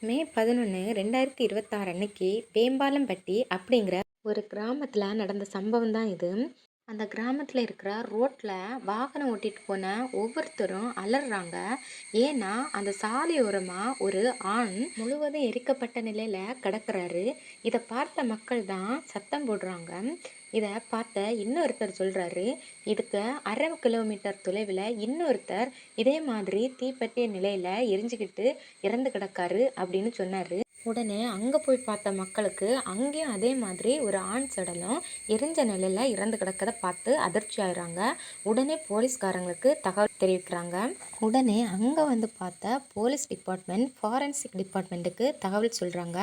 மே 11 2026 அன்னைக்கு வேம்பாலம்பட்டி அப்படிங்கிற ஒரு கிராமத்தில் நடந்த சம்பவம் தான் இது. அந்த கிராமத்தில் இருக்கிற ரோட்டில் வாகனம் ஓட்டிட்டு போன ஒவ்வொருத்தரும் அலறாங்க. ஏன்னா அந்த சாலையோரமாக ஒரு ஆண் முழுவதும் எரிக்கப்பட்ட நிலையில் கிடக்கிறாரு. இதை பார்த்த மக்கள் தான் சத்தம் போடுறாங்க. இதை பார்த்த இன்னொருத்தர் சொல்கிறாரு, இதுக்கு 1/2 கிலோமீட்டர் தொலைவில் இன்னொருத்தர் இதே மாதிரி தீப்பற்றிய நிலையில் எரிஞ்சுக்கிட்டு இறந்து கிடக்காரு அப்படின்னு சொன்னார். உடனே அங்கே போய் பார்த்த மக்களுக்கு அங்கேயும் அதே மாதிரி ஒரு ஆண் சடலம் எரிஞ்ச நிலையில் இறந்து கிடக்கதை பார்த்து அதிர்ச்சி ஆயிடுறாங்க. உடனே போலீஸ்காரங்களுக்கு தகவல் தெரிவிக்கிறாங்க. உடனே அங்கே வந்து பார்த்த போலீஸ் டிபார்ட்மெண்ட் ஃபாரன்சிக் டிபார்ட்மெண்ட்டுக்கு தகவல் சொல்கிறாங்க.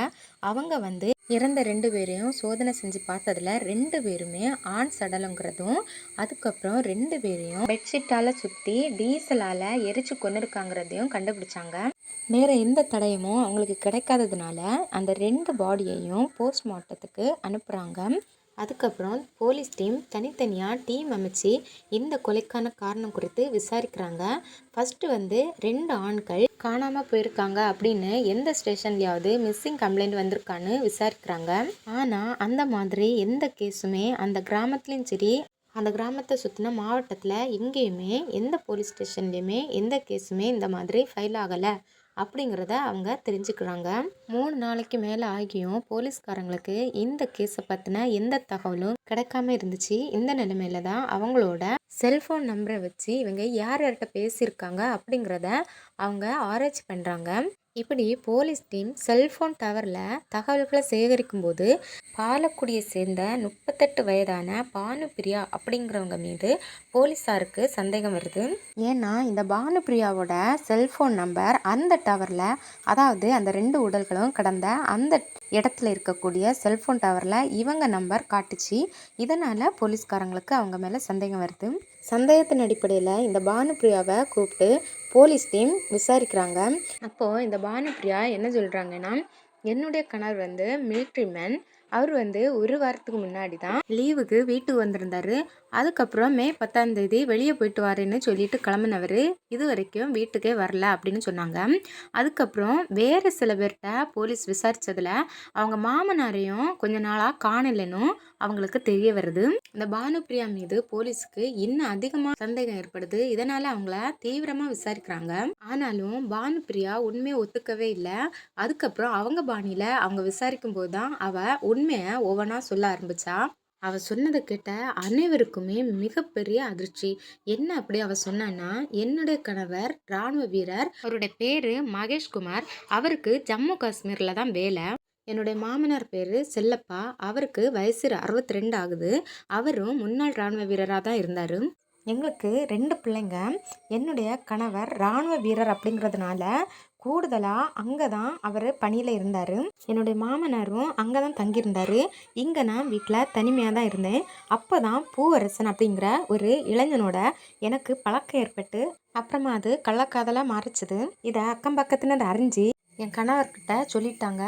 அவங்க வந்து இறந்த 2 பேரையும் சோதனை செஞ்சு பார்த்ததுல 2 பேருமே ஆண் சடலங்கிறதும், அதுக்கப்புறம் 2 பேரையும் பெட்ஷீட்டால் சுற்றி டீசலால் எரிச்சு கொண்டிருக்காங்கிறதையும் கண்டுபிடிச்சாங்க. வேறு எந்த தடயமும் அவங்களுக்கு கிடைக்காததுனால அந்த 2 பாடியையும் போஸ்ட்மார்ட்டத்துக்கு அனுப்புகிறாங்க. அதுக்கப்புறம் போலீஸ் டீம் தனித்தனியாக டீம் அமைச்சு இந்த கொலைக்கான காரணம் குறித்து விசாரிக்கிறாங்க. ஃபஸ்ட்டு வந்து 2 ஆண்கள் காணாமல் போயிருக்காங்க அப்படின்னு எந்த ஸ்டேஷன்லையாவது மிஸ்ஸிங் கம்ப்ளைண்ட் வந்திருக்கான்னு விசாரிக்கிறாங்க. ஆனால் அந்த மாதிரி எந்த கேஸுமே அந்த கிராமத்துலேயும் சரி, அந்த கிராமத்தை சுற்றின மாவட்டத்தில் எங்கேயுமே எந்த போலீஸ் ஸ்டேஷன்லேயுமே எந்த கேஸுமே இந்த மாதிரி ஃபைல் ஆகலை அப்படிங்கிறத அவங்க தெரிஞ்சுக்கிறாங்க. 3 நாளைக்கு மேலே ஆகியும் போலீஸ்காரங்களுக்கு இந்த கேஸை பற்றின எந்த தகவலும் கிடைக்காம இருந்துச்சு. இந்த நிலைமையில தான் அவங்களோட செல்ஃபோன் நம்பரை வச்சு இவங்க யார் யார்கிட்ட பேசியிருக்காங்க அப்படிங்கிறத அவங்க ஆராய்ச்சி பண்ணுறாங்க. இப்படி போலீஸ் டீம் செல்ஃபோன் டவரில் தகவல்களை சேகரிக்கும் போது பாலக்குடியை சேர்ந்த 38 வயதான பானுப்பிரியா அப்படிங்கிறவங்க மீது போலீஸாருக்கு சந்தேகம் வருது. ஏன்னா இந்த பானுப்பிரியாவோட செல்ஃபோன் நம்பர் அந்த டவரில், அதாவது அந்த 2 உடல்களும் கடந்த அந்த இடத்துல இருக்கக்கூடிய செல்ஃபோன் டவரில் இவங்க நம்பர் காட்டுச்சு. இதனால் போலீஸ்காரங்களுக்கு அவங்க மேலே சந்தேகம் வருது. சந்தேகத்தின் அடிப்படையில் இந்த பானுப்பிரியாவை கூப்பிட்டு போலீஸ் டீம் விசாரிக்கிறாங்க. அப்போது இந்த பானுப்பிரியா என்ன சொல்கிறாங்கன்னா, என்னுடைய கணவர் வந்து மிலிட்ரி மேன். அவர் வந்து 1 வாரத்துக்கு முன்னாடி தான் லீவுக்கு வீட்டுக்கு வந்திருந்தார். அதுக்கப்புறம் மே 10 வெளியே போயிட்டு வரேன்னு சொல்லிட்டு கிளம்புனவர் இது வரைக்கும் வீட்டுக்கே வரல அப்படின்னு சொன்னாங்க. அதுக்கப்புறம் வேறு சில பேர்கிட்ட போலீஸ் விசாரித்ததில் அவங்க மாமனாரையும் கொஞ்ச நாளாக காணலைன்னு அவங்களுக்கு தெரிய வருது. இந்த பானுப்பிரியா மீது போலீஸுக்கு இன்னும் அதிகமாக சந்தேகம் ஏற்படுது. இதனால் அவங்கள தீவிரமாக விசாரிக்கிறாங்க. ஆனாலும் பானுப்பிரியா உண்மையை ஒத்துக்கவே இல்லை. அதுக்கப்புறம் அவங்க பாணியில் அவங்க விசாரிக்கும் போது தான் அவள் உண்மையை ஒவ்வொன்றா சொல்ல ஆரம்பித்தா. அவ சொன்னதை கேட்ட அனைவருக்குமே மிகப்பெரிய அதிர்ச்சி. என்ன அப்படி அவ சொன்னான்னா, என்னுடைய கணவர் இராணுவ வீரர், அவருடைய பேரு மகேஷ்குமார். அவருக்கு ஜம்மு காஷ்மீரில் தான் வேலை. என்னுடைய மாமனார் பேர் செல்லப்பா. அவருக்கு வயசு 62 ஆகுது. அவரும் முன்னாள் இராணுவ வீரராக தான் இருந்தார். எங்களுக்கு 2 பிள்ளைங்க. என்னுடைய கணவர் இராணுவ வீரர் அப்படிங்கிறதுனால கூடுதலாக அங்கே தான் அவர் பணியில் இருந்தார். என்னுடைய மாமனாரும் அங்கே தான் தங்கியிருந்தார். இங்கே நான் வீட்டில் தனிமையாக தான் இருந்தேன். அப்போ தான் பூவரசன் அப்படிங்கிற ஒரு இளைஞனோட எனக்கு பழக்கம் ஏற்பட்டு அப்புறமா அது கள்ளக்காதலாக மாறிச்சுது. இதை அக்கம் பக்கத்தினர் அறிஞ்சு என் கணவர்கிட்ட சொல்லிட்டாங்க.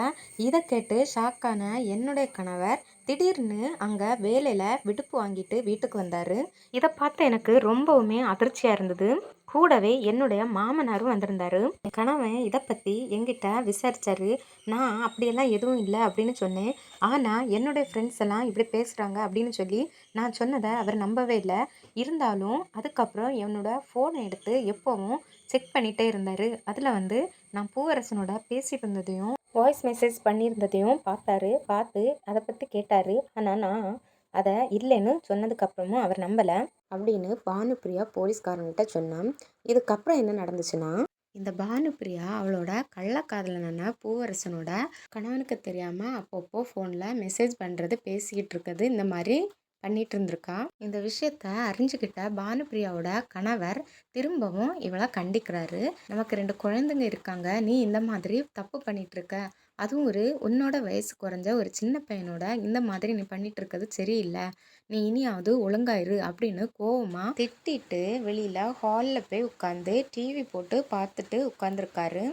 இதை கேட்டு ஷாக்கான என்னுடைய கணவர் திடீர்னு அங்கே வேலையில் விடுப்பு வாங்கிட்டு வீட்டுக்கு வந்தார். இதை பார்த்து எனக்கு ரொம்பவுமே அதிர்ச்சியாக இருந்தது. கூடவே என்னுடைய மாமனாரும் வந்திருந்தாரு. என் கணவன் இதை பற்றி என்கிட்ட விசாரித்தார். நான் அப்படியெல்லாம் எதுவும் இல்லை அப்படின்னு சொன்னேன். ஆனால் என்னுடைய ஃப்ரெண்ட்ஸ் எல்லாம் இப்படி பேசுகிறாங்க அப்படின்னு சொல்லி நான் சொன்னதை அவர் நம்பவே இல்லை. இருந்தாலும் அதுக்கப்புறம் என்னோட ஃபோனை எடுத்து எப்போவும் செக் பண்ணிகிட்டே இருந்தார். அதில் வந்து நான் பூவரசனோட பேசிட்டு இருந்ததையும் வாய்ஸ் மெசேஜ் பண்ணியிருந்ததையும் பார்த்து அதை பற்றி கேட்டார். ஆனால் நான் அதை இல்லைன்னு சொன்னதுக்கப்புறமும் அவர் நம்பலை அப்படின்னு பானுப்பிரியா போலீஸ்காரன்கிட்ட சொன்னான். இதுக்கப்புறம் என்ன நடந்துச்சுன்னா, இந்த பானுப்பிரியா அவளோட கள்ளக்காதலனான பூவரசனோட கணவனுக்கு தெரியாமல் அப்பப்போ ஃபோனில் மெசேஜ் பண்ணுறது, பேசிக்கிட்டு இருக்கிறது, இந்த மாதிரி பண்ணிட்டு இருந்திருக்கா. இந்த விஷயத்த அறிஞ்சுக்கிட்ட பானுப்பிரியாவோட கணவர் திரும்பவும் இவளை கண்டிக்கிறாரு. நமக்கு 2 குழந்தைங்க இருக்காங்க, நீ இந்த மாதிரி தப்பு பண்ணிட்டு இருக்க, அதுவும் உன்னோட வயசு குறைஞ்ச ஒரு சின்ன பையனோட இந்த மாதிரி நீ பண்ணிட்டு இருக்கிறது சரியில்லை, நீ இனியாவது ஒழுங்காயிரு அப்படின்னு கோவமா திட்டிட்டு வெளியில ஹாலில் போய் உட்காந்து டிவி போட்டு பார்த்துட்டு உட்காந்துருக்காரு.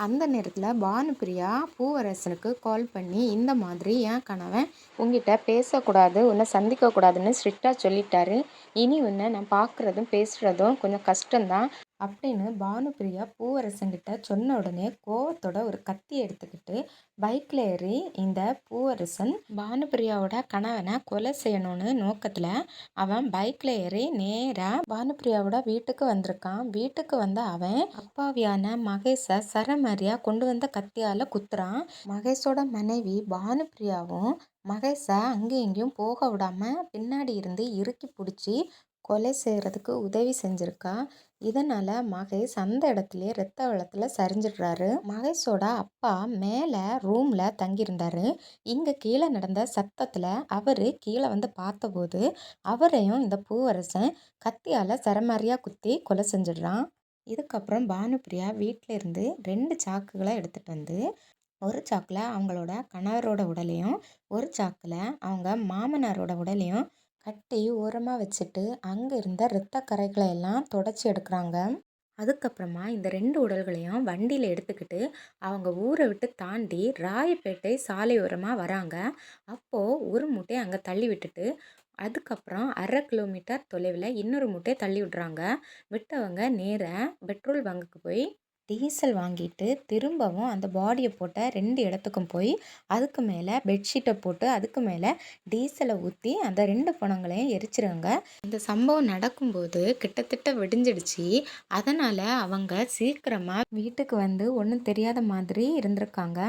அந்த நேரத்தில் பானுப்பிரியா பூவரசனுக்கு கால் பண்ணி இந்த மாதிரி என் கணவன் உங்ககிட்ட பேசக்கூடாது, உன்னை சந்திக்கக்கூடாதுன்னு ஸ்ட்ரிக்டாக சொல்லிட்டாரு. இனி உன்னை நான் பார்க்குறதும் பேசுகிறதும் கொஞ்சம் கஷ்டம்தான். அப்படின்னு பானுப்பிரியா பூவரசன்கிட்ட சொன்ன உடனே கோவத்தோட ஒரு கத்தி எடுத்துக்கிட்டு பைக்கில் ஏறி இந்த பூவரசன் பானுப்பிரியாவோட கணவனை கொலை செய்யணும்னு நோக்கத்தில் அவன் பைக்கில் ஏறி நேராக பானுப்பிரியாவோட வீட்டுக்கு வந்திருக்கான். வீட்டுக்கு வந்த அவன் அப்பாவியான மகேஷை சரமாரியாக கொண்டு வந்த கத்தியால் குத்துறான். மகேஷோட மனைவி பானுப்பிரியாவும் மகேஷை அங்கேயும் இங்கேயும் போக விடாம பின்னாடி இருந்து இறுக்கி பிடிச்சி கொலை செய்கிறதுக்கு உதவி செஞ்சுருக்கா. இதனால் மகேஷ் அந்த இடத்துலயே ரத்த வெள்ளத்தில் சரிஞ்சிடுறாரு. மகேஷோட அப்பா மேலே ரூமில் தங்கியிருந்தாரு. இங்கே கீழே நடந்த சத்தத்தில் அவர் கீழே வந்து பார்த்தபோது அவரையும் இந்த பூவரசன் கத்தியால் சரமாரியாக குத்தி கொலை செஞ்சிடுறான். இதுக்கப்புறம் பானுப்பிரியா வீட்டில் இருந்து 2 சாக்குகளை எடுத்துகிட்டு வந்து ஒரு சாக்கில் அவங்களோட கணவரோட உடலையும் ஒரு சாக்கில் அவங்க மாமனாரோட உடலையும் கட்டி ஓரமாக வச்சுட்டு அங்கே இருந்த இரத்த கரைகளை எல்லாம் தொடச்சி எடுக்கிறாங்க. அதுக்கப்புறமா இந்த 2 உடல்களையும் வண்டியில் எடுத்துக்கிட்டு அவங்க ஊரை விட்டு தாண்டி ராயப்பேட்டை சாலையோரமாக வராங்க. அப்போது ஒரு மூட்டையை அங்கே தள்ளி விட்டுட்டு அதுக்கப்புறம் 1/2 கிலோமீட்டர் தொலைவில் இன்னொரு மூட்டையை தள்ளி விட்றாங்க. விட்டவங்க நேராக பெட்ரோல் பங்குக்கு போய் டீசல் வாங்கிட்டு திரும்பவும் அந்த பாடியை போட்ட 2 இடத்துக்கும் போய் அதுக்கு மேலே பெட்ஷீட்டை போட்டு அதுக்கு மேலே டீசலை ஊற்றி அந்த 2 பணங்களையும் எரிச்சிருங்க. இந்த சம்பவம் நடக்கும்போது கிட்டத்தட்ட விடிஞ்சிடுச்சு. அதனால் அவங்க சீக்கிரமாக வீட்டுக்கு வந்து ஒன்றும் தெரியாத மாதிரி இருந்திருக்காங்க.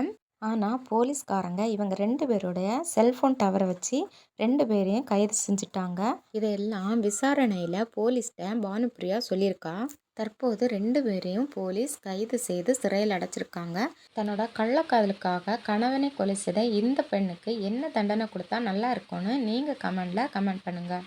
ஆனால் போலீஸ்காரங்க இவங்க 2 பேருடைய செல்ஃபோன் டவரை வச்சு 2 பேரையும் கைது செஞ்சுட்டாங்க. இதையெல்லாம் விசாரணையில் போலீஸ்கிட்ட பானுப்பிரியா சொல்லியிருக்கா. தற்போது 2 பேரையும் போலீஸ் கைது செய்து சிறையில் அடைச்சிருக்காங்க. தன்னோட கள்ளக்காதலுக்காக கணவனை கொலை செய்த இந்த பெண்ணுக்கு என்ன தண்டனை கொடுத்தா நல்லா இருக்கும்னு நீங்கள் கமெண்டில் கமெண்ட் பண்ணுங்கள்.